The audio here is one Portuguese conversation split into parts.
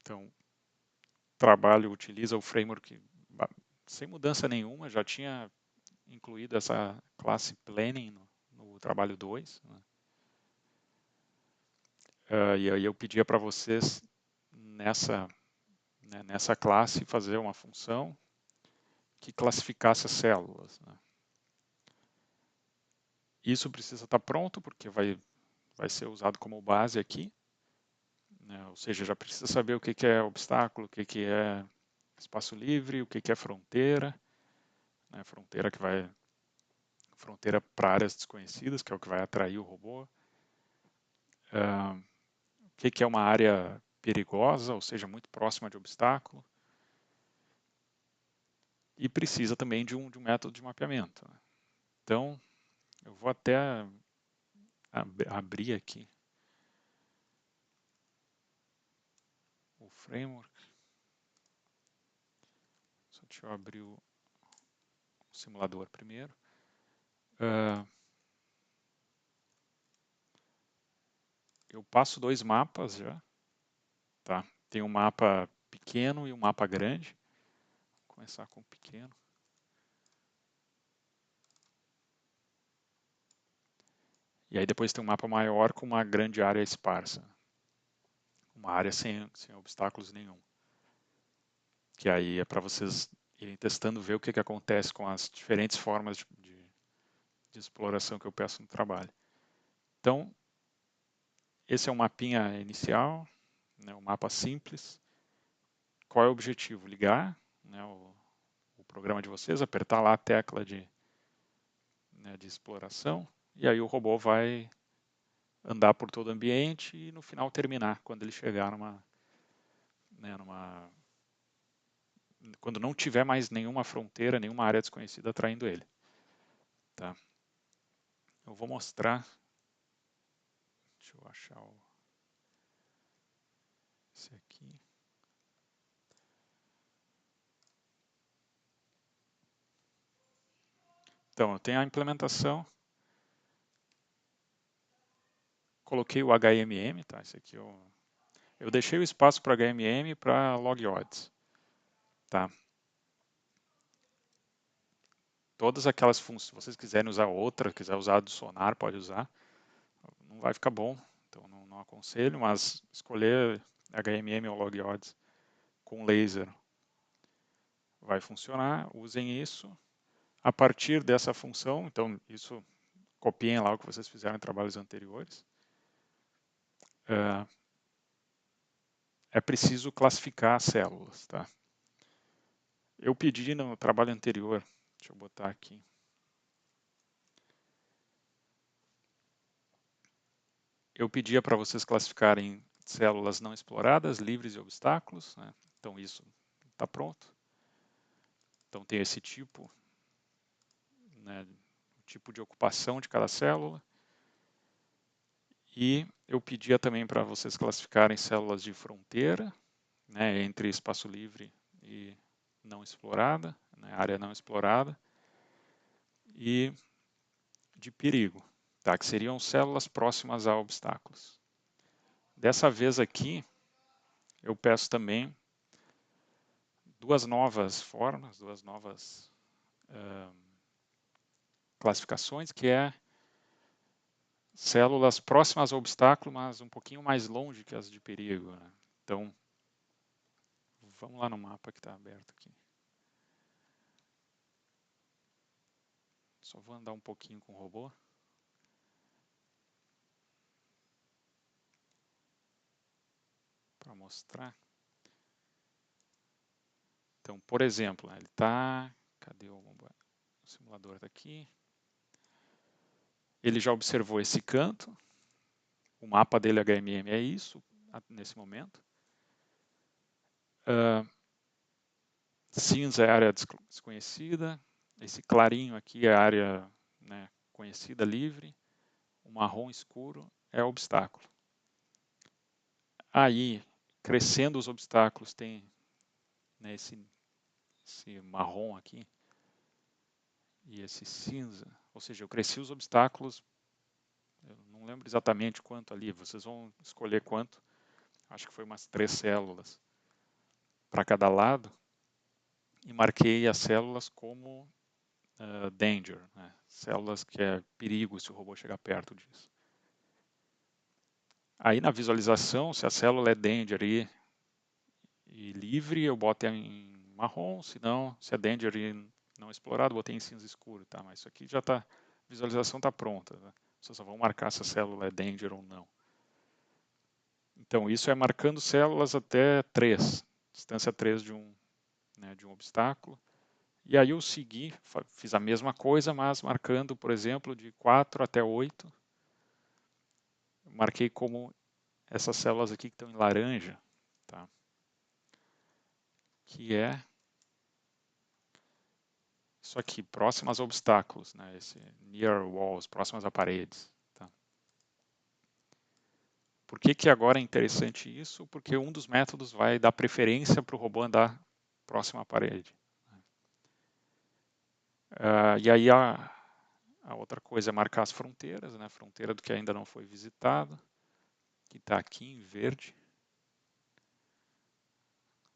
Então, o trabalho utiliza o framework sem mudança nenhuma, já tinha incluído essa classe Planning no trabalho 2. Né? E aí eu pedia para vocês, nessa classe, fazer uma função que classificasse as células. Né? Isso precisa estar pronto, porque vai ser usado como base aqui. Né? Ou seja, já precisa saber o que é obstáculo, o que é espaço livre, o que é fronteira. Né? Fronteira para áreas desconhecidas, que é o que vai atrair o robô. O que é uma área perigosa, ou seja, muito próxima de obstáculo. E precisa também de um método de mapeamento. Né? Então, eu vou até abrir aqui o framework. Só deixa eu abrir o simulador primeiro. Eu passo 2 mapas já. Tá? Tem um mapa pequeno e um mapa grande. Vou começar com o pequeno. E aí depois tem um mapa maior com uma grande área esparsa. Uma área sem obstáculos nenhum. Que aí é para vocês irem testando, ver o que acontece com as diferentes formas de exploração que eu peço no trabalho. Então, esse é um mapinha inicial, né, um mapa simples. Qual é o objetivo? Ligar, né, o programa de vocês, apertar lá a tecla de exploração, e aí o robô vai andar por todo o ambiente e no final terminar, quando ele chegar quando não tiver mais nenhuma fronteira, nenhuma área desconhecida atraindo ele. Tá? Eu vou mostrar. Deixa eu achar esse aqui. Então, eu tenho a implementação. Coloquei o HMM, tá? Esse aqui eu deixei o espaço para HMM e para logodds. Tá? Todas aquelas funções, se vocês quiserem usar outra, quiser usar do sonar, pode usar. Não vai ficar bom, então não aconselho, mas escolher HMM ou logodds com laser vai funcionar. Usem isso. A partir dessa função, então isso copiem lá o que vocês fizeram em trabalhos anteriores. É preciso classificar as células. Tá? Eu pedi no trabalho anterior, deixa eu botar aqui. Eu pedia para vocês classificarem células não exploradas, livres de obstáculos. Né? Então isso está pronto. Então tem esse tipo, né, o tipo de ocupação de cada célula. E eu pedia também para vocês classificarem células de fronteira, né, entre espaço livre e não explorada, né, área não explorada, e de perigo, tá, que seriam células próximas a obstáculos. Dessa vez aqui, eu peço também duas novas formas, duas novas classificações, que é células próximas ao obstáculo, mas um pouquinho mais longe que as de perigo. Né? Então, vamos lá no mapa que está aberto aqui. Só vou andar um pouquinho com o robô. Para mostrar. Então, por exemplo, ele está... Cadê o simulador? Está aqui. Ele já observou esse canto. O mapa dele HMM é isso, nesse momento. Cinza é a área desconhecida. Esse clarinho aqui é a área, né, conhecida, livre. O marrom escuro é o obstáculo. Aí, crescendo os obstáculos, tem, né, esse marrom aqui e esse cinza. Ou seja, eu cresci os obstáculos, eu não lembro exatamente quanto ali, vocês vão escolher quanto. Acho que foi umas 3 células. para cada lado e marquei as células como danger, né? Células que é perigo se o robô chegar perto disso. Aí na visualização, se a célula é danger e livre, eu boto em marrom, se não, se é danger e não explorado, botei em cinza escuro, tá? Mas isso aqui já está, a visualização está pronta, né? Vocês só vão marcar se a célula é danger ou não. Então isso é marcando células até 3, distância 3 de um obstáculo. E aí eu segui, fiz a mesma coisa, mas marcando, por exemplo, de 4 até 8. Marquei como essas células aqui que estão em laranja, tá? Que é isso aqui, próximas a obstáculos, né? Esse near walls, próximas a paredes. Tá? Por que agora é interessante isso? Porque um dos métodos vai dar preferência para o robô andar próximo à parede. E aí a outra coisa é marcar as fronteiras, né? Fronteira do que ainda não foi visitado, que está aqui em verde.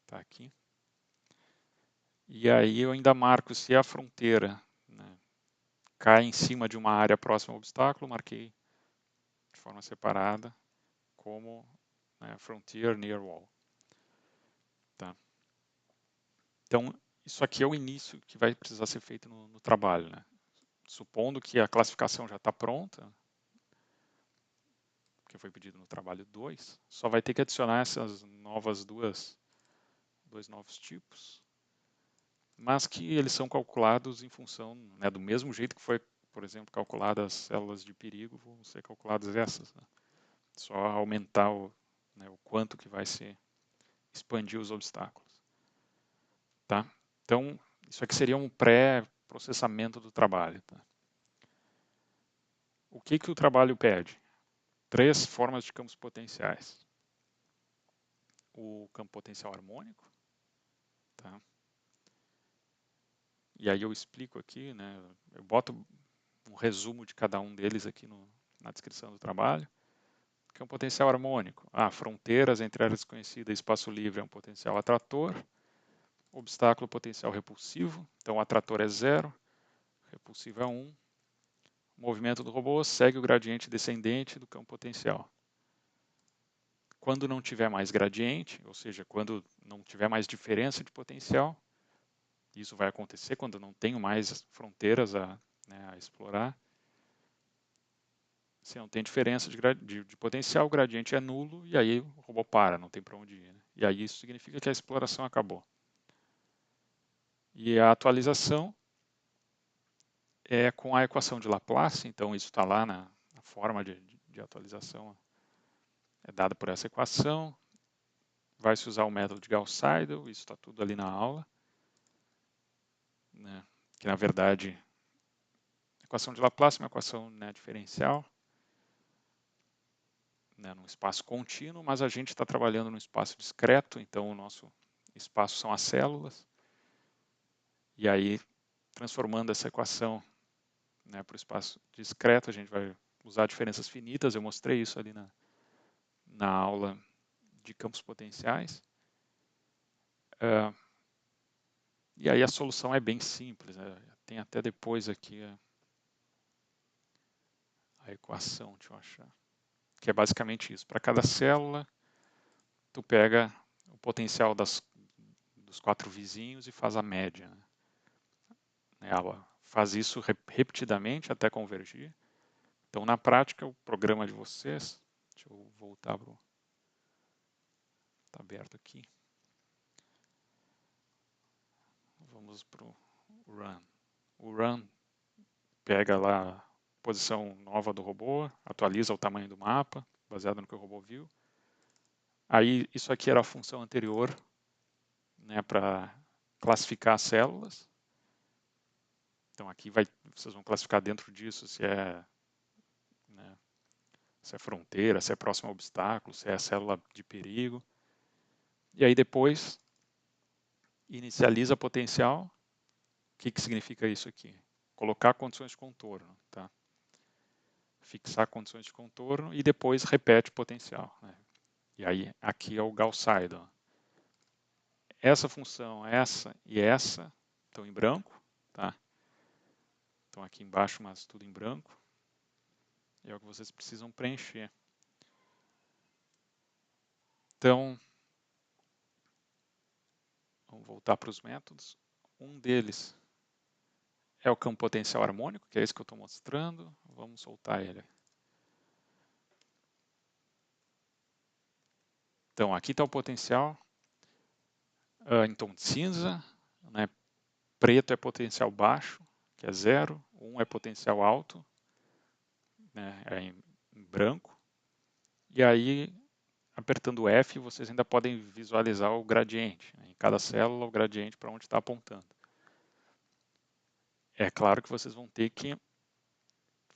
Está aqui. E aí eu ainda marco se a fronteira, né, cai em cima de uma área próxima ao obstáculo, marquei de forma separada como, né, frontier near wall. Tá? Então, isso aqui é o início que vai precisar ser feito no trabalho. Né? Supondo que a classificação já está pronta, que foi pedido no trabalho 2, só vai ter que adicionar essas novas dois novos tipos, mas que eles são calculados em função, né, do mesmo jeito que foi, por exemplo, calculadas as células de perigo, vão ser calculadas essas. Né? Só aumentar né, o quanto que vai ser expandir os obstáculos. Tá? Então, isso aqui seria um pré-processamento do trabalho. Tá? O que o trabalho pede? 3 formas de campos potenciais. O campo potencial harmônico. Tá? E aí eu explico aqui, né, eu boto um resumo de cada um deles aqui na descrição do trabalho. Campo potencial harmônico. Fronteiras entre área desconhecida e espaço livre é um potencial atrator. Obstáculo potencial repulsivo. Então o atrator é 0, repulsivo é 1. O movimento do robô segue o gradiente descendente do campo potencial. Quando não tiver mais gradiente, ou seja, quando não tiver mais diferença de potencial, isso vai acontecer quando não tenho mais fronteiras a explorar. Se não tem diferença de potencial, o gradiente é nulo e aí o robô para, não tem para onde ir. Né? E aí isso significa que a exploração acabou. E a atualização é com a equação de Laplace, então isso está lá na forma de atualização, é dada por essa equação. Vai se usar o método de Gauss-Seidel, isso está tudo ali na aula. Né? Que na verdade, a equação de Laplace é uma equação, né, diferencial, né, num espaço contínuo, mas a gente está trabalhando num espaço discreto, então o nosso espaço são as células. E aí, transformando essa equação, né, para o espaço discreto, a gente vai usar diferenças finitas. Eu mostrei isso ali na aula de campos potenciais. E aí a solução é bem simples. Né? Tem até depois aqui a equação, deixa eu achar. Que é basicamente isso. Para cada célula, tu pega o potencial dos 4 vizinhos e faz a média. Né? Ela faz isso repetidamente até convergir. Então, na prática, o programa de vocês... Deixa eu voltar para o... Está aberto aqui. Vamos para o Run. O Run pega lá a posição nova do robô, atualiza o tamanho do mapa, baseado no que o robô viu. Aí, isso aqui era a função anterior, né, para classificar as células. Então, aqui vocês vão classificar dentro disso se é, né, se é fronteira, se é próximo ao obstáculo, se é célula de perigo. E aí, depois, inicializa potencial. O que significa isso aqui? Colocar condições de contorno. Tá? Fixar condições de contorno e depois repete o potencial. Né? E aí, aqui é o Gauss-Seidel. essa função, essa e essa estão em branco, tá? Estão aqui embaixo, mas tudo em branco. E é o que vocês precisam preencher. Então, vamos voltar para os métodos. Um deles é o campo potencial harmônico, que é esse que eu estou mostrando. Vamos soltar ele. Então, aqui está o potencial em tom de cinza, né? Preto é potencial baixo, que é 0. 1 é potencial alto, né? É em branco. E aí, apertando F, vocês ainda podem visualizar o gradiente. Né? Em cada célula, o gradiente para onde está apontando. É claro que vocês vão ter que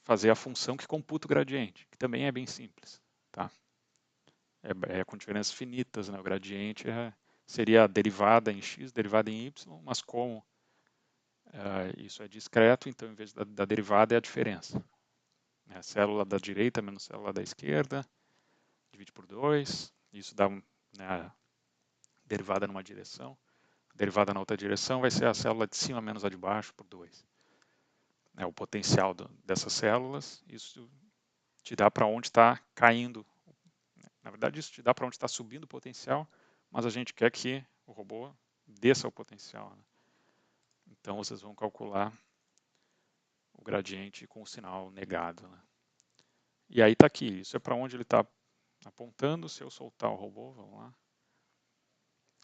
fazer a função que computa o gradiente, que também é bem simples. Tá? É com diferenças finitas, né? O gradiente seria a derivada em x, derivada em y, mas como isso é discreto, então em vez da derivada é a diferença. A célula da direita menos célula da esquerda, divide por 2, isso dá né, derivada numa direção. Derivada na outra direção vai ser a célula de cima menos a de baixo por 2. O potencial dessas células, isso te dá para onde está caindo. Na verdade, isso te dá para onde está subindo o potencial, mas a gente quer que o robô desça o potencial. Né? Então, vocês vão calcular o gradiente com o sinal negado. Né? E aí está aqui, isso é para onde ele está apontando. Se eu soltar o robô, vamos lá,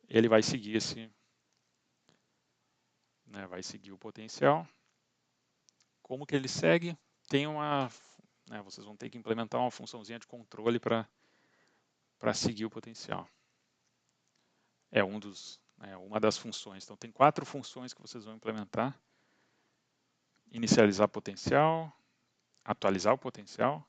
ele vai seguir vai seguir o potencial. Como que ele segue? Tem vocês vão ter que implementar uma funçãozinha de controle para seguir o potencial. É uma das funções. Então, tem 4 funções que vocês vão implementar. Inicializar potencial, atualizar o potencial,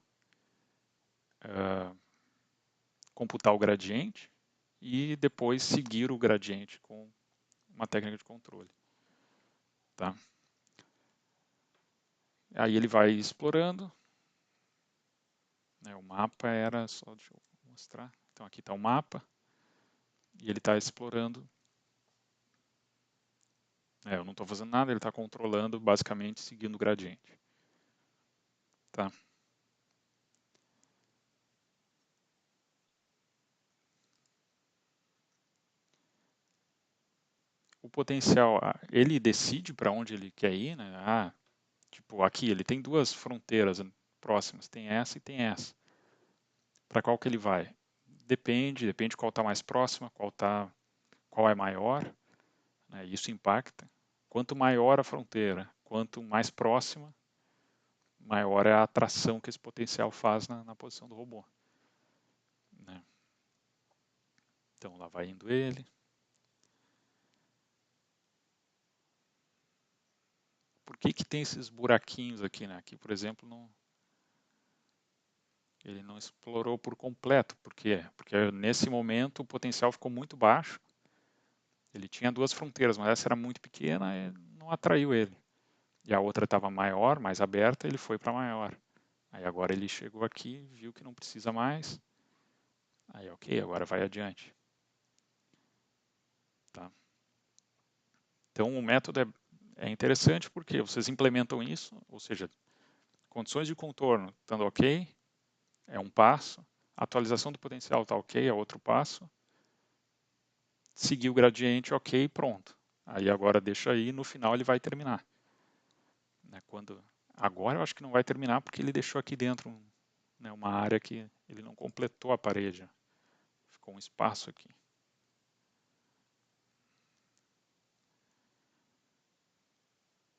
computar o gradiente e depois seguir o gradiente com uma técnica de controle. Tá? Aí ele vai explorando. O mapa era só, deixa eu mostrar. Então aqui está o mapa e ele está explorando. Eu não estou fazendo nada, ele está controlando, basicamente seguindo o gradiente. Tá? O potencial, ele decide para onde ele quer ir, né? Tipo, aqui ele tem 2 fronteiras próximas, tem essa e tem essa. Para qual que ele vai? Depende qual está mais próxima, qual é maior, né? Isso impacta. Quanto maior a fronteira, quanto mais próxima, maior é a atração que esse potencial faz na posição do robô. Né? Então lá vai indo ele. Por que tem esses buraquinhos aqui? Né? Aqui, por exemplo, ele não explorou por completo. Por quê? Porque nesse momento o potencial ficou muito baixo. Ele tinha 2 fronteiras, mas essa era muito pequena e não atraiu ele. E a outra estava maior, mais aberta, ele foi para maior. Aí agora ele chegou aqui, viu que não precisa mais. Aí ok, agora vai adiante. Tá? Então o método é interessante porque vocês implementam isso, ou seja, condições de contorno estando ok, é um passo. Atualização do potencial está ok, é outro passo. Seguir o gradiente, ok, pronto. Aí agora deixa aí, no final ele vai terminar. Agora eu acho que não vai terminar porque ele deixou aqui dentro uma área que ele não completou a parede. Ficou um espaço aqui.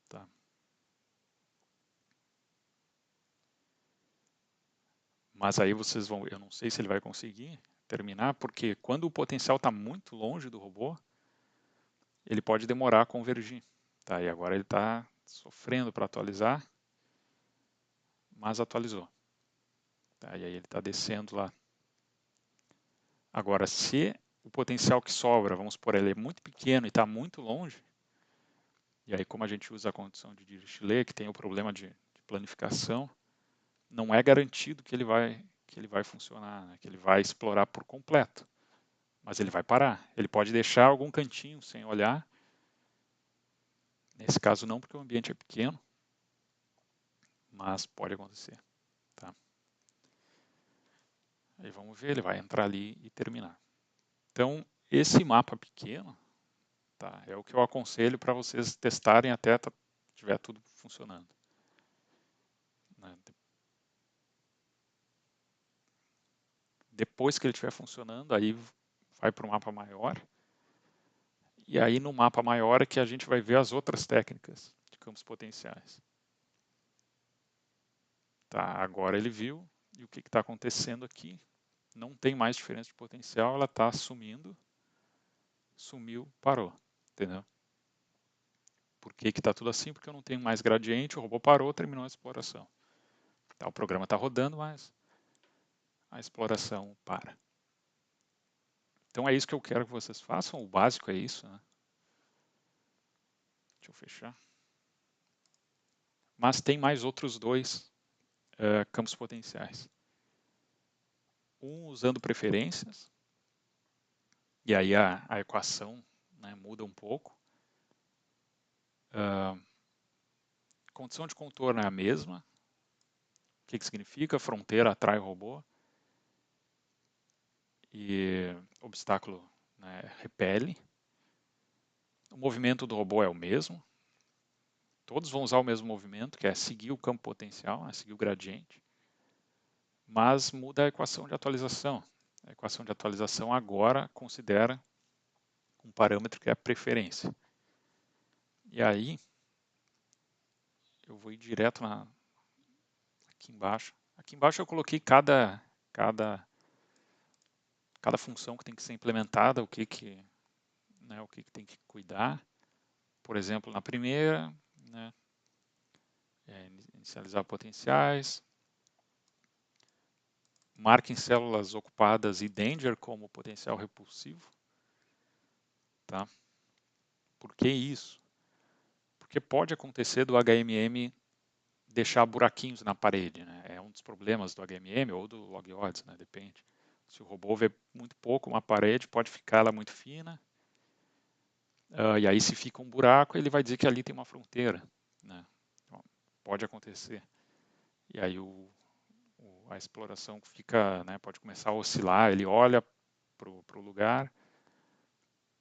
Tá. Mas aí vocês vão, eu não sei se ele vai conseguir terminar, porque quando o potencial está muito longe do robô, ele pode demorar a convergir. Tá? E agora ele está sofrendo para atualizar, mas atualizou. Tá? E aí ele está descendo lá. Agora, se o potencial que sobra, vamos supor, ele é muito pequeno e está muito longe, e aí como a gente usa a condição de Dirichlet, que tem o problema de planificação, não é garantido que ele vai funcionar, né? Que ele vai explorar por completo. mas ele vai parar. Ele pode deixar algum cantinho sem olhar. Nesse caso não, porque o ambiente é pequeno, mas pode acontecer. Tá? Aí vamos ver, ele vai entrar ali e terminar. Então, esse mapa pequeno, tá, é o que eu aconselho para vocês testarem até tiver tudo funcionando. Né? Depois que ele estiver funcionando, aí vai para o mapa maior. E aí no mapa maior é que a gente vai ver as outras técnicas de campos potenciais. Tá, agora ele viu, e o que está acontecendo aqui? Não tem mais diferença de potencial, ela está sumindo, sumiu, parou. Entendeu? Por que está tudo assim? Porque eu não tenho mais gradiente, o robô parou, terminou a exploração. Tá, o programa está rodando, mas a exploração para. Então é isso que eu quero que vocês façam, o básico é isso. Né? Deixa eu fechar. Mas tem mais outros dois campos potenciais. Um usando preferências, e aí a equação, né, muda um pouco. Condição de contorno é a mesma. O que significa? Fronteira atrai o robô e obstáculo, né, repele. O movimento do robô é o mesmo. Todos vão usar o mesmo movimento, que é seguir o campo potencial, né, seguir o gradiente. Mas muda a equação de atualização. A equação de atualização agora considera um parâmetro que é a preferência. E aí, eu vou ir direto aqui embaixo. Aqui embaixo eu coloquei cada função que tem que ser implementada, o que tem que cuidar. Por exemplo, na primeira, né, inicializar potenciais, marquem células ocupadas e danger como potencial repulsivo. Tá? Por que isso? Porque pode acontecer do HMM deixar buraquinhos na parede. Né? É um dos problemas do HMM ou do log-odds, né? Depende. Se o robô vê muito pouco uma parede, pode ficar ela muito fina. E aí se fica um buraco, ele vai dizer que ali tem uma fronteira. Né? Então, pode acontecer. E aí a exploração fica, né, pode começar a oscilar, ele olha para o lugar,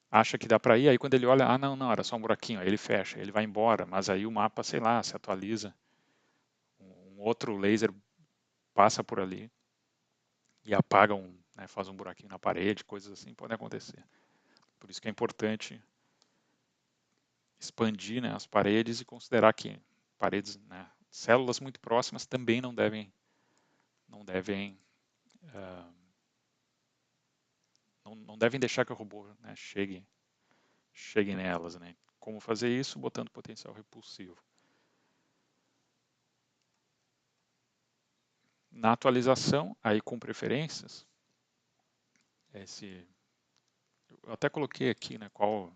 acha que dá para ir, aí quando ele olha, não, era só um buraquinho, aí ele fecha, ele vai embora, mas aí o mapa, sei lá, se atualiza, um outro laser passa por ali e apaga né, faz um buraquinho na parede, coisas assim podem acontecer. Por isso que é importante expandir, né, as paredes e considerar que paredes, né, células muito próximas também não devem não devem deixar que o robô, né, chegue nelas. Né? Como fazer isso? Botando potencial repulsivo. Na atualização, aí com preferências, eu até coloquei aqui, né, qual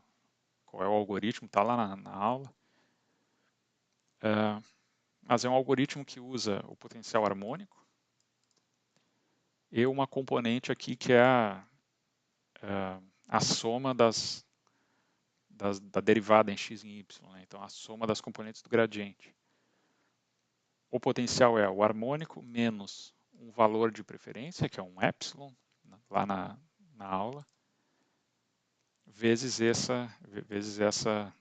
é o algoritmo, está lá na aula. Mas é um algoritmo que usa o potencial harmônico e uma componente aqui que é a soma da derivada em x e em y. Né? Então, a soma das componentes do gradiente. O potencial é o harmônico menos um valor de preferência, que é um epsilon, lá na aula, vezes essa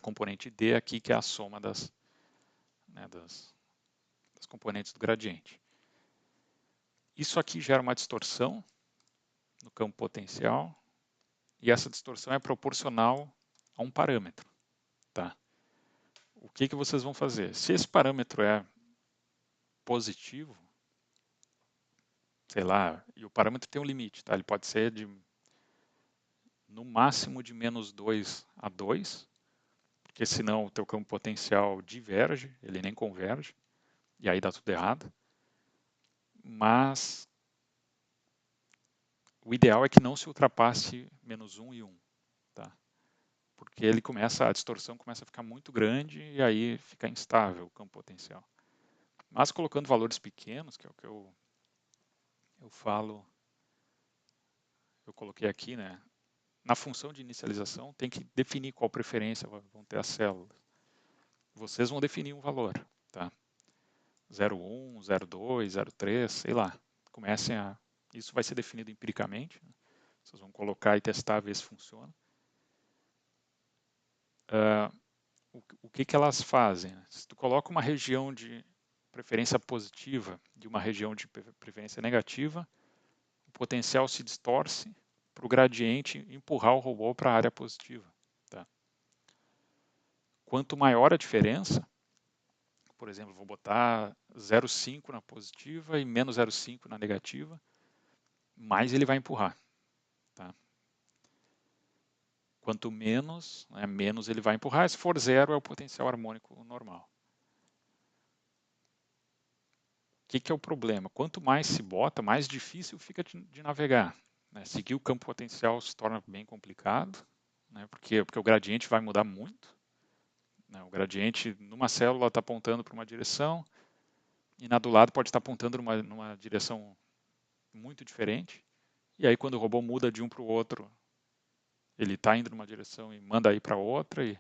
componente D aqui, que é a soma das componentes do gradiente. Isso aqui gera uma distorção no campo potencial, e essa distorção é proporcional a um parâmetro. Tá? O que vocês vão fazer? Se esse parâmetro é positivo, sei lá, e o parâmetro tem um limite, tá? Ele pode ser no máximo de menos 2 a 2, porque senão o teu campo potencial diverge, ele nem converge, e aí dá tudo errado. Mas o ideal é que não se ultrapasse menos 1 e 1, tá? Porque a distorção começa a ficar muito grande e aí fica instável o campo potencial. Mas colocando valores pequenos, que é o que eu falo eu coloquei aqui, né? Na função de inicialização, tem que definir qual preferência vão ter as células. Vocês vão definir um valor, tá? 0,1, 0,2, 0,3, sei lá. Comecem a... Isso vai ser definido empiricamente. Né? Vocês vão colocar e testar, ver se funciona. O que elas fazem? Se tu coloca uma região de preferência positiva e uma região de preferência negativa, o potencial se distorce para o gradiente empurrar o robô para a área positiva. Tá? Quanto maior a diferença, por exemplo, vou botar 0,5 na positiva e menos 0,5 na negativa, mais ele vai empurrar. Tá? Quanto menos, né, menos ele vai empurrar. Se for 0, é o potencial harmônico normal. O que é o problema? Quanto mais se bota, mais difícil fica de navegar. Né? Seguir o campo potencial se torna bem complicado, né? porque o gradiente vai mudar muito. Né? O gradiente numa célula está apontando para uma direção e na do lado pode estar apontando numa direção muito diferente. E aí quando o robô muda de um para o outro, ele está indo numa direção e manda ir para outra. E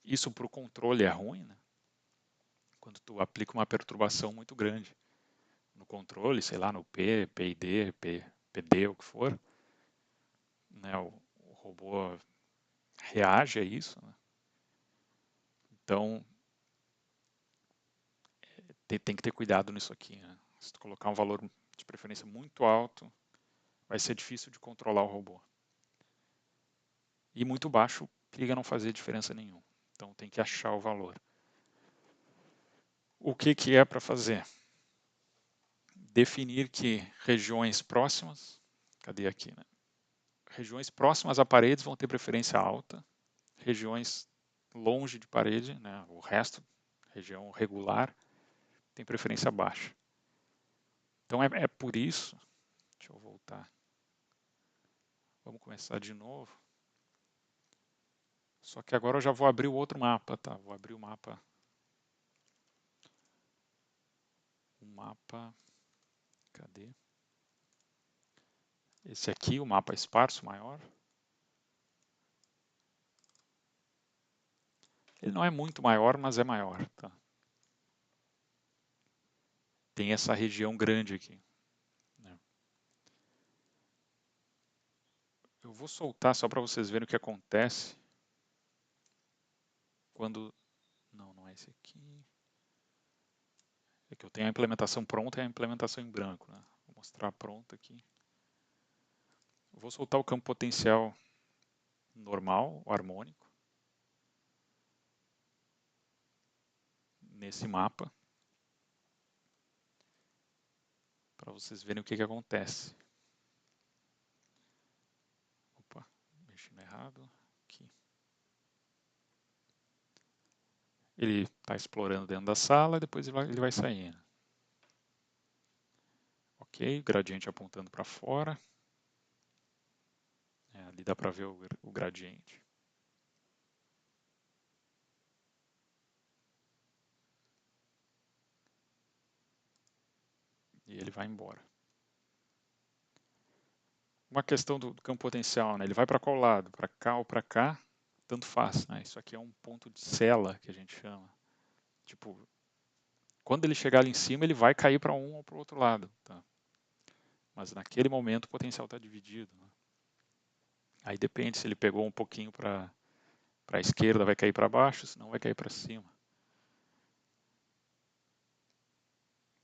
isso para o controle é ruim, né? Quando tu aplica uma perturbação muito grande no controle, sei lá, no P, PID, PD, o que for, né, o robô reage a isso. Né? Então, tem que ter cuidado nisso aqui. Né? Se tu colocar um valor de preferência muito alto, vai ser difícil de controlar o robô. E muito baixo, periga não fazer diferença nenhuma. Então, tem que achar o valor. O que é para fazer? Definir que regiões próximas, cadê aqui, né? Regiões próximas a paredes vão ter preferência alta, regiões longe de parede, né, o resto, região regular, tem preferência baixa. Então é por isso, deixa eu voltar, vamos começar de novo, só que agora eu já vou abrir o outro mapa, tá? Vou abrir o mapa, cadê? Esse aqui, o mapa esparso maior. Ele não é muito maior, mas é maior, tá? Tem essa região grande aqui. Né? Eu vou soltar só para vocês verem o que acontece quando... Não é esse aqui. É que eu tenho a implementação pronta e a implementação em branco. Né? Vou mostrar pronta aqui. Eu vou soltar o campo potencial normal, o harmônico, nesse mapa, para vocês verem o que acontece. Opa, mexi no errado. Aqui. Ele está explorando dentro da sala e depois ele vai saindo. Ok, gradiente apontando para fora. Ali dá para ver o gradiente. E ele vai embora. Uma questão do campo potencial, né? Ele vai para qual lado? Para cá ou para cá? Tanto faz. Né? Isso aqui é um ponto de sela, que a gente chama. Tipo, quando ele chegar ali em cima, ele vai cair para um ou para o outro lado. Tá? Mas naquele momento o potencial está dividido. Né? Aí depende se ele pegou um pouquinho para a esquerda, vai cair para baixo, senão vai cair para cima.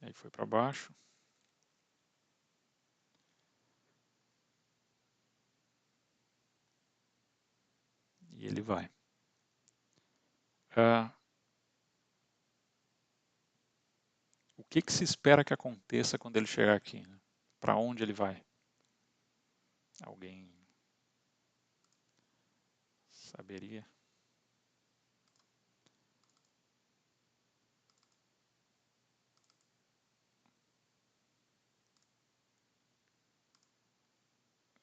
Aí foi para baixo. E ele vai. O que se espera que aconteça quando ele chegar aqui? Né? Para onde ele vai? Alguém saberia?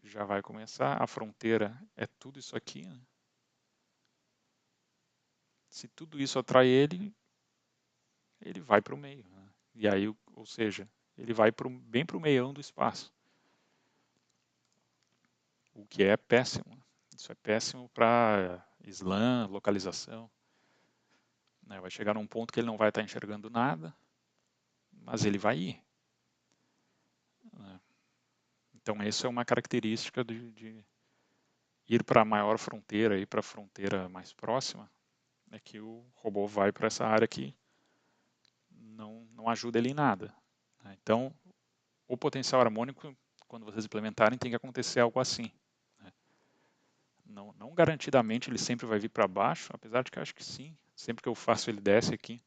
Já vai começar. A fronteira é tudo isso aqui. Né? Se tudo isso atrai ele, ele vai para o meio. Né? E aí, ou seja, ele vai bem para o meião do espaço. o que é péssimo. Isso é péssimo para slam, localização. Né? Vai chegar num ponto que ele não vai estar enxergando nada, mas ele vai ir. Né? Então, essa é uma característica de ir para a maior fronteira, ir para a fronteira mais próxima, é que o robô vai para essa área que não ajuda ele em nada. Né? Então, o potencial harmônico, quando vocês implementarem, tem que acontecer algo assim. Né? Não garantidamente ele sempre vai vir para baixo, apesar de que eu acho que sim. Sempre que eu faço ele desce aqui.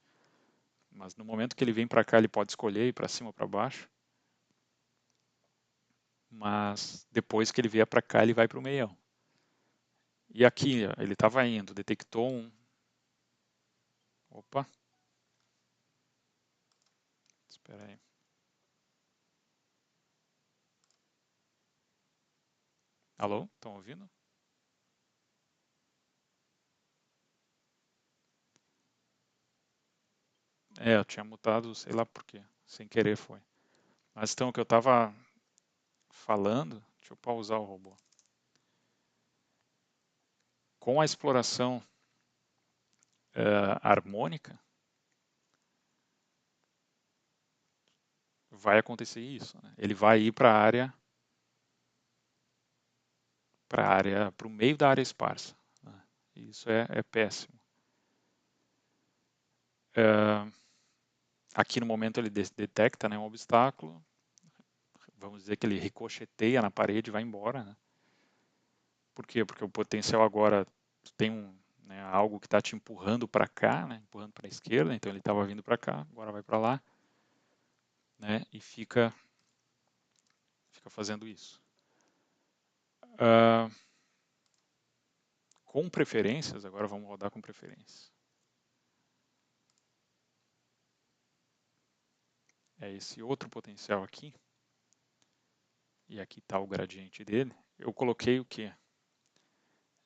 Mas no momento que ele vem para cá, ele pode escolher ir para cima ou para baixo. Mas depois que ele vier para cá, ele vai para o meião. E aqui, ele estava indo, detectou um... Opa! Espera aí. Alô? Estão ouvindo? Eu tinha mutado, sei lá por quê. Sem querer foi. Mas então, o que eu estava falando... Deixa eu pausar o robô. Com a exploração harmônica, vai acontecer isso. Né? Ele vai ir para a área, para o meio da área esparsa. Né? Isso é péssimo. Aqui no momento ele detecta, né, um obstáculo. Vamos dizer que ele ricocheteia na parede e vai embora. Né? Por quê? Porque o potencial agora tem né, algo que está te empurrando para cá, né, empurrando para a esquerda. Então ele estava vindo para cá, agora vai para lá. Né, e fica fazendo isso. Com preferências, agora vamos rodar com preferências. É esse outro potencial aqui. E aqui está o gradiente dele. Eu coloquei o quê?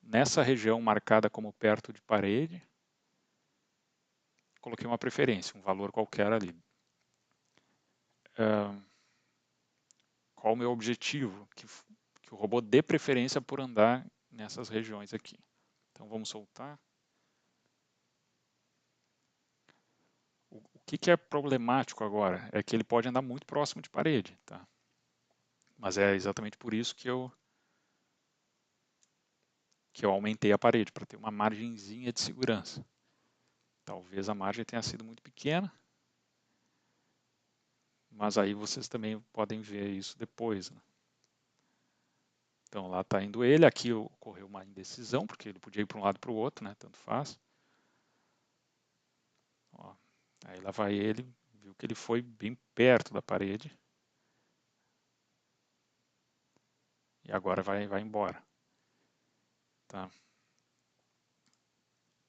Nessa região marcada como perto de parede, coloquei uma preferência, um valor qualquer ali. Qual o meu objetivo? Que o robô dê preferência por andar nessas regiões aqui. Então vamos soltar. O que é problemático agora? É que ele pode andar muito próximo de parede. Tá? Mas é exatamente por isso que eu aumentei a parede, para ter uma margenzinha de segurança. Talvez a margem tenha sido muito pequena, mas aí vocês também podem ver isso depois. Né? Então lá está indo ele, aqui ocorreu uma indecisão, porque ele podia ir para um lado para o outro, né? Tanto faz. Ó, aí lá vai ele, viu que ele foi bem perto da parede. E agora vai embora. Tá?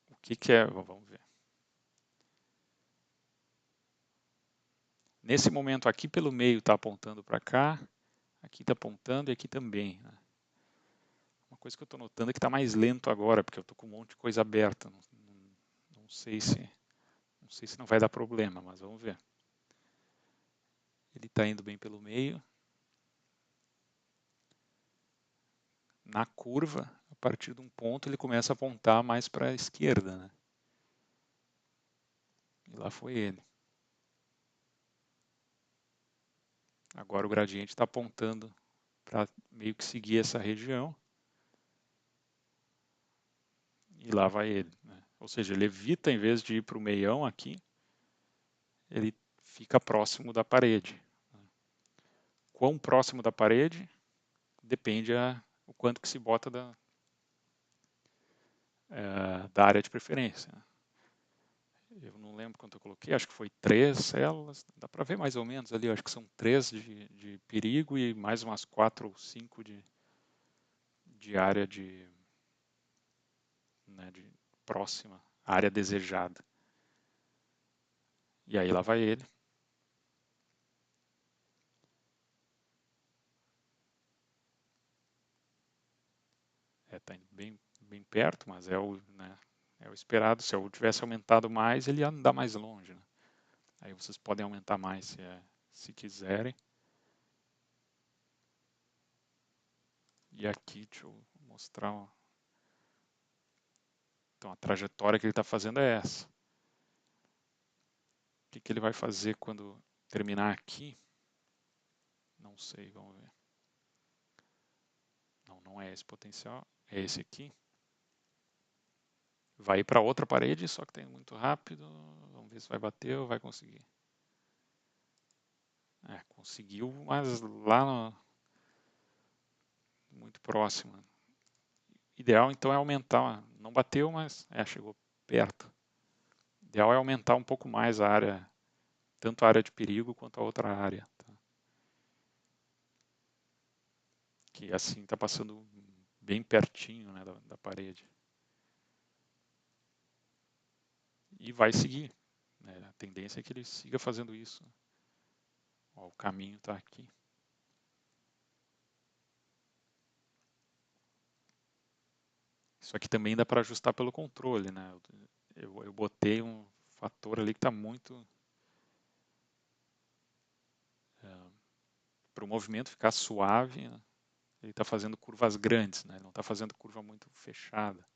O que é? Vamos ver. Nesse momento aqui pelo meio está apontando para cá, aqui está apontando e aqui também. Né? Uma coisa que eu estou notando é que está mais lento agora, porque eu estou com um monte de coisa aberta. Não sei se não vai dar problema, mas vamos ver. Ele está indo bem pelo meio. Na curva, a partir de um ponto, ele começa a apontar mais para a esquerda. Né? E lá foi ele. Agora o gradiente está apontando para meio que seguir essa região. E lá vai ele. Né? Ou seja, ele evita, em vez de ir para o meião aqui, ele fica próximo da parede. Quão próximo da parede depende o quanto que se bota da área de preferência. Eu não lembro quanto eu coloquei, acho que foi 3 células, dá para ver mais ou menos ali, acho que são 3 de perigo e mais umas 4 ou 5 de área né, de próxima, área desejada. E aí lá vai ele. Está indo bem perto, mas é o esperado. Se eu tivesse aumentado mais, ele ia andar mais longe. Né? Aí vocês podem aumentar mais se quiserem. E aqui, deixa eu mostrar. Então, a trajetória que ele está fazendo é essa. O que ele vai fazer quando terminar aqui? Não sei, vamos ver. Não é esse potencial, é esse aqui. Vai ir para outra parede, só que tem muito rápido. Vamos ver se vai bater ou vai conseguir. Conseguiu, mas lá muito próximo. Ideal então é aumentar, não bateu, mas chegou perto. Ideal é aumentar um pouco mais a área, tanto a área de perigo quanto a outra área. Tá? Que assim está passando bem pertinho, né, da parede. E vai seguir. Né? A tendência é que ele siga fazendo isso. Ó, o caminho está aqui. Isso aqui também dá para ajustar pelo controle. Né? Eu botei um fator ali que está muito... para o movimento ficar suave, né? Ele está fazendo curvas grandes, né? Ele não está fazendo curva muito fechada.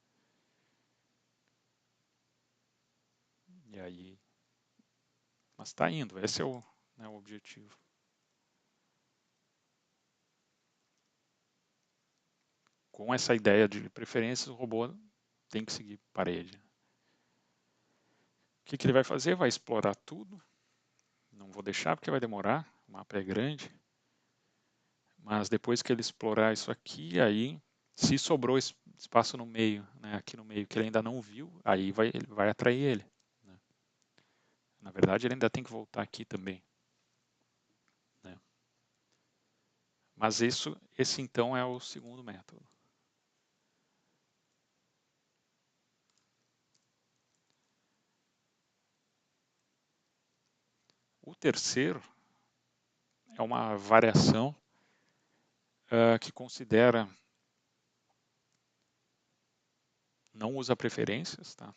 E aí... Mas está indo, esse é o objetivo. Com essa ideia de preferências, o robô tem que seguir parede. O que ele vai fazer? Vai explorar tudo. Não vou deixar porque vai demorar, o mapa é grande. Mas depois que ele explorar isso aqui, aí, se sobrou espaço no meio, né, aqui no meio, que ele ainda não viu, aí ele vai atrair ele. Né? Na verdade, ele ainda tem que voltar aqui também. Né? Mas esse então é o segundo método. O terceiro é uma variação que considera, não usa preferências, tá?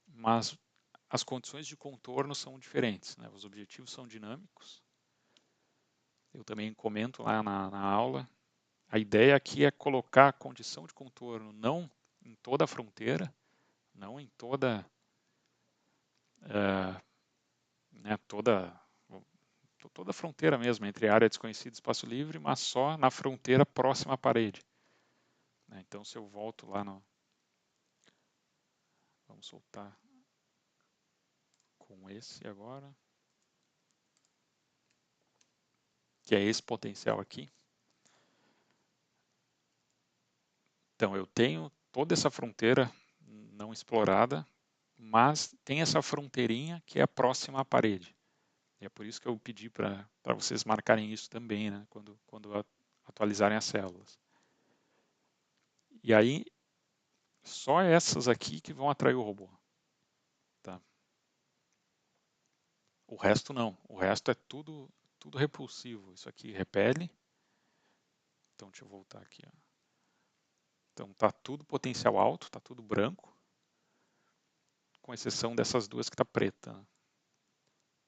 Mas as condições de contorno são diferentes, né? Os objetivos são dinâmicos. Eu também comento lá na aula. A ideia aqui é colocar a condição de contorno não em toda a fronteira, não em toda, né, toda a fronteira mesmo, entre área desconhecida e espaço livre, mas só na fronteira próxima à parede. Né? Então, se eu volto lá no... Vamos soltar com esse agora. Que é esse potencial aqui. Então, eu tenho toda essa fronteira não explorada, mas tem essa fronteirinha que é próxima à parede. E é por isso que eu pedi para vocês marcarem isso também, né, quando atualizarem as células. E aí, só essas aqui que vão atrair o robô. Tá? O resto não. O resto é tudo repulsivo. Isso aqui repele. Então, deixa eu voltar aqui. Ó. Então, está tudo potencial alto, está tudo branco, com exceção dessas duas que está preta. Né?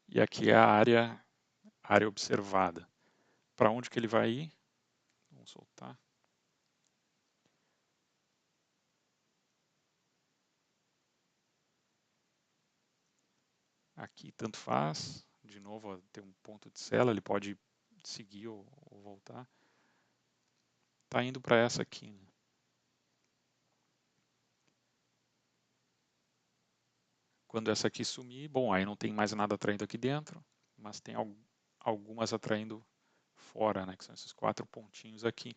E aqui é a área observada. Para onde que ele vai ir? Vamos soltar. Aqui tanto faz. De novo, ó, tem um ponto de célula, ele pode seguir ou voltar. Está indo para essa aqui. Né? Quando essa aqui sumir, bom, aí não tem mais nada atraindo aqui dentro, mas tem algumas atraindo fora, né, que são esses 4 pontinhos aqui.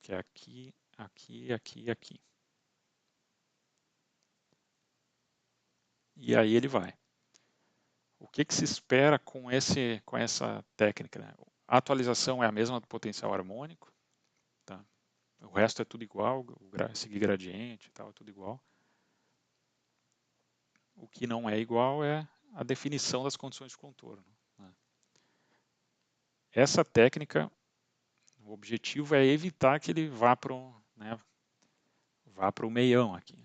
Que é aqui, aqui, aqui e aqui. E aí ele vai. O que se espera com essa técnica? Né? A atualização é a mesma do potencial harmônico. Tá? O resto é tudo igual, seguir gradiente e tal, é tudo igual. O que não é igual é a definição das condições de contorno. Né? Essa técnica, o objetivo é evitar que ele vá para o meião aqui.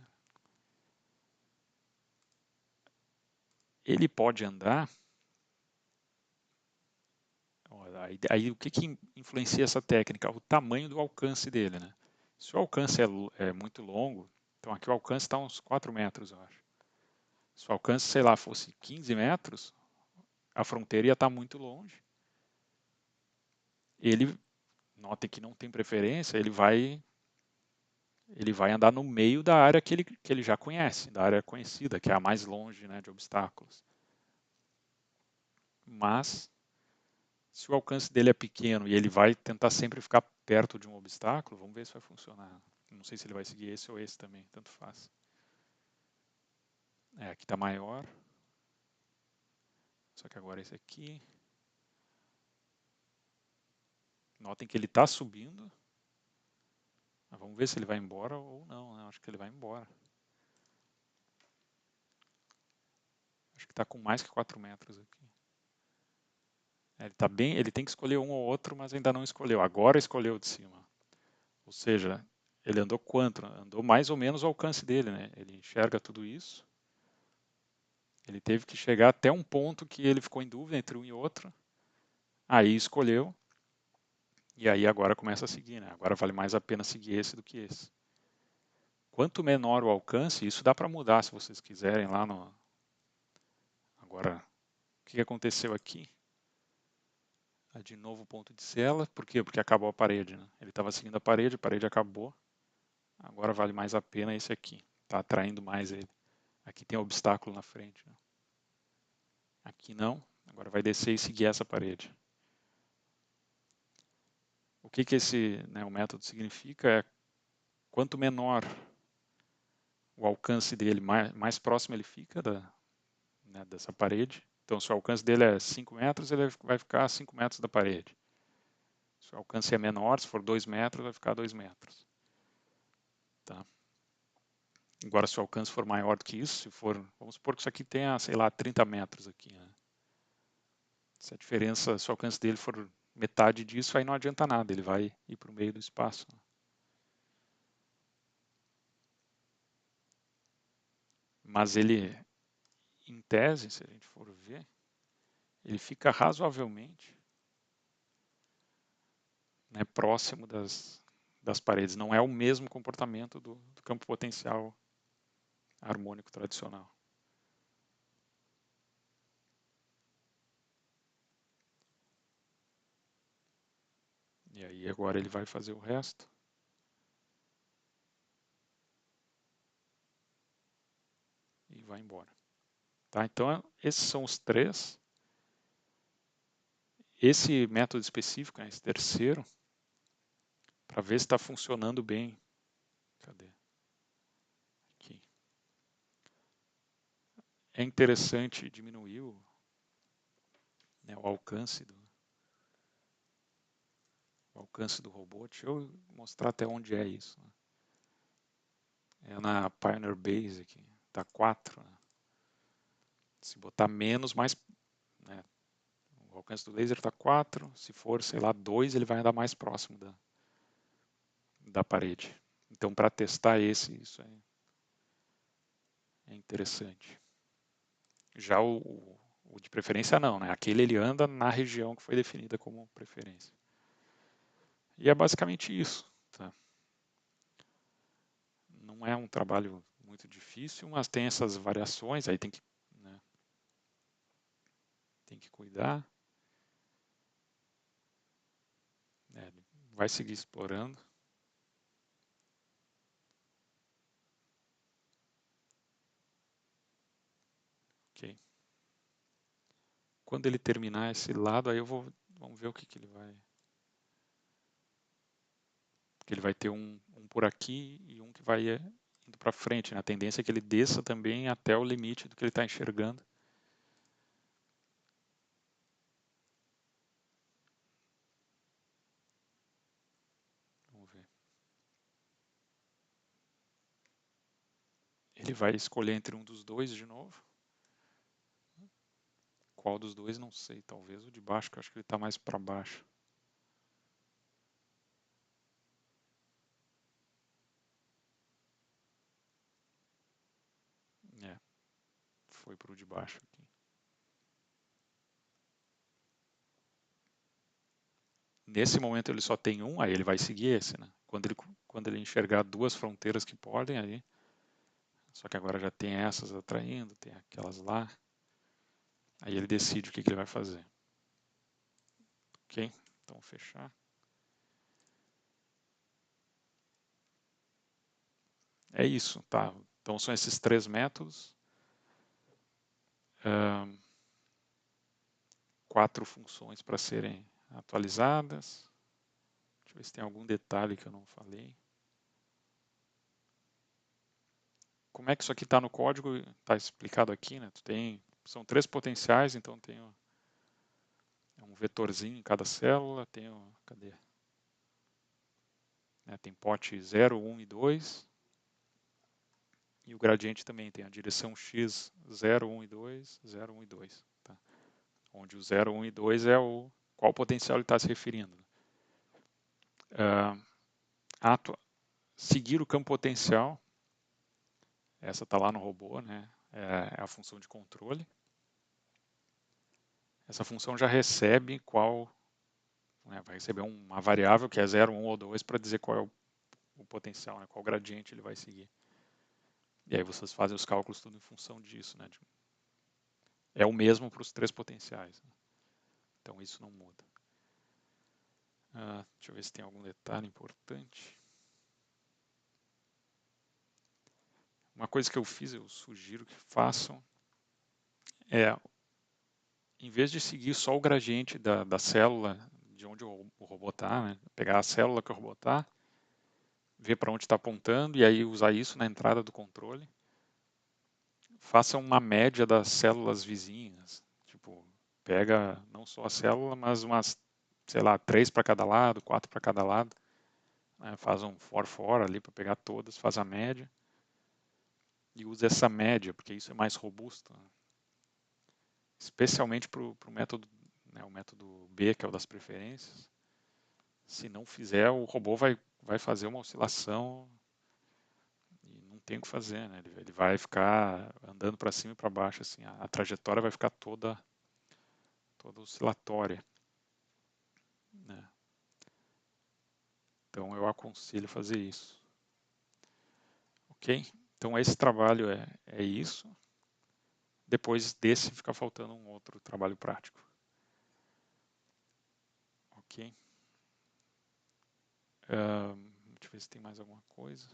Ele pode andar, Bom, aí o que influencia essa técnica? O tamanho do alcance dele, né? Se o alcance é muito longo, então aqui o alcance está uns 4 metros, eu acho. Se o alcance, sei lá, fosse 15 metros, a fronteira ia estar muito longe. Ele, notem que não tem preferência, ele vai andar no meio da área que ele já conhece, da área conhecida, que é a mais longe, né, de obstáculos. Mas, se o alcance dele é pequeno e ele vai tentar sempre ficar perto de um obstáculo, vamos ver se vai funcionar. Não sei se ele vai seguir esse ou esse também, tanto faz. Aqui está maior. Só que agora esse aqui. Notem que ele está subindo. Mas vamos ver se ele vai embora ou não, né? Acho que ele vai embora. Acho que está com mais que 4 metros aqui. Ele tá bem, ele tem que escolher um ou outro, mas ainda não escolheu. Agora escolheu o de cima. Ou seja, ele andou quanto? Andou mais ou menos o alcance dele, né? Ele enxerga tudo isso. Ele teve que chegar até um ponto que ele ficou em dúvida entre um e outro. Aí escolheu. E aí agora começa a seguir, né? Agora vale mais a pena seguir esse do que esse. Quanto menor o alcance, isso dá para mudar se vocês quiserem lá no... Agora, o que aconteceu aqui? De novo ponto de cela. Por quê? Porque acabou a parede, né? Ele estava seguindo a parede acabou. Agora vale mais a pena esse aqui. Está atraindo mais ele. Aqui tem um obstáculo na frente, né? Aqui não. Agora vai descer e seguir essa parede. O que esse, né, o método significa é quanto menor o alcance dele, mais próximo ele fica né, dessa parede. Então, se o alcance dele é 5 metros, ele vai ficar a 5 metros da parede. Se o alcance é menor, se for 2 metros, vai ficar a 2 metros. Tá? Agora, se o alcance for maior do que isso, se for, vamos supor que isso aqui tenha, sei lá, 30 metros aqui. Né? Se a diferença, se o alcance dele for metade disso, aí não adianta nada, ele vai ir para o meio do espaço. Mas ele, em tese, se a gente for ver, ele fica razoavelmente, né, próximo das paredes. Não é o mesmo comportamento do campo potencial harmônico tradicional. E aí agora ele vai fazer o resto. E vai embora. Tá? Então, esses são os três. Esse método específico, né, esse terceiro, para ver se está funcionando bem. Cadê? Aqui. É interessante diminuir né, o alcance do robô. Deixa eu mostrar até onde é isso. Né? É na Pioneer Base aqui, está 4. Né? Se botar menos, mais, né, o alcance do laser está 4. Se for, sei lá, 2, ele vai andar mais próximo da parede. Então, para testar isso é interessante. Já o de preferência não, né? Aquele ele anda na região que foi definida como preferência. E é basicamente isso. Tá? Não é um trabalho muito difícil, mas tem essas variações, aí né, tem que cuidar. Né, vai seguir explorando. Ok. Quando ele terminar esse lado, aí vamos ver o que ele vai... Porque ele vai ter um por aqui e um que vai indo para frente. Né? A tendência é que ele desça também até o limite do que ele está enxergando. Vamos ver. Ele vai escolher entre um dos dois de novo. Qual dos dois, não sei. Talvez o de baixo, que eu acho que ele está mais para baixo. É, foi para o de baixo aqui. Nesse momento ele só tem um, aí ele vai seguir esse, né? Quando ele enxergar duas fronteiras que podem, aí, só que agora já tem essas atraindo, tem aquelas lá, aí ele decide o que ele vai fazer. Ok? Então fechar. É isso, tá? Então são esses três métodos. 4 funções para serem atualizadas. Deixa eu ver se tem algum detalhe que eu não falei. Como é que isso aqui está no código? Está explicado aqui, né? São 3 potenciais, então tem um vetorzinho em cada célula. Cadê? Tem pote 0, 1 e 2. E o gradiente também tem a direção x 0, 1 e 2, 0, 1 e 2. Tá? Onde o 0, 1 e 2 é qual potencial ele está se referindo. Seguir o campo potencial. Essa está lá no robô, né? É a função de controle. Essa função já recebe vai receber uma variável que é 0, 1 ou 2 para dizer qual é o potencial, né? Qual gradiente ele vai seguir. E aí vocês fazem os cálculos tudo em função disso, né? É o mesmo para os 3 potenciais. Né? Então isso não muda. Deixa eu ver se tem algum detalhe importante. Uma coisa que eu fiz, eu sugiro que façam, em vez de seguir só o gradiente da célula de onde o robô está, né? Pegar a célula que o robô está, ver para onde está apontando e aí usar isso na entrada do controle. Faça uma média das células vizinhas. Tipo, pega não só a célula, mas umas, sei lá, 3 para cada lado, 4 para cada lado. Né? Faz um for ali para pegar todas, faz a média. E usa essa média, porque isso é mais robusto. Né? Especialmente para o método, né, o método B, que é o das preferências. Se não fizer, o robô vai fazer uma oscilação e não tem o que fazer, né? Ele vai ficar andando para cima e para baixo, assim, a trajetória vai ficar toda oscilatória, né? Então eu aconselho fazer isso. Ok? Então esse trabalho é isso. Depois desse fica faltando um outro trabalho prático. Ok? Deixa eu ver se tem mais alguma coisa.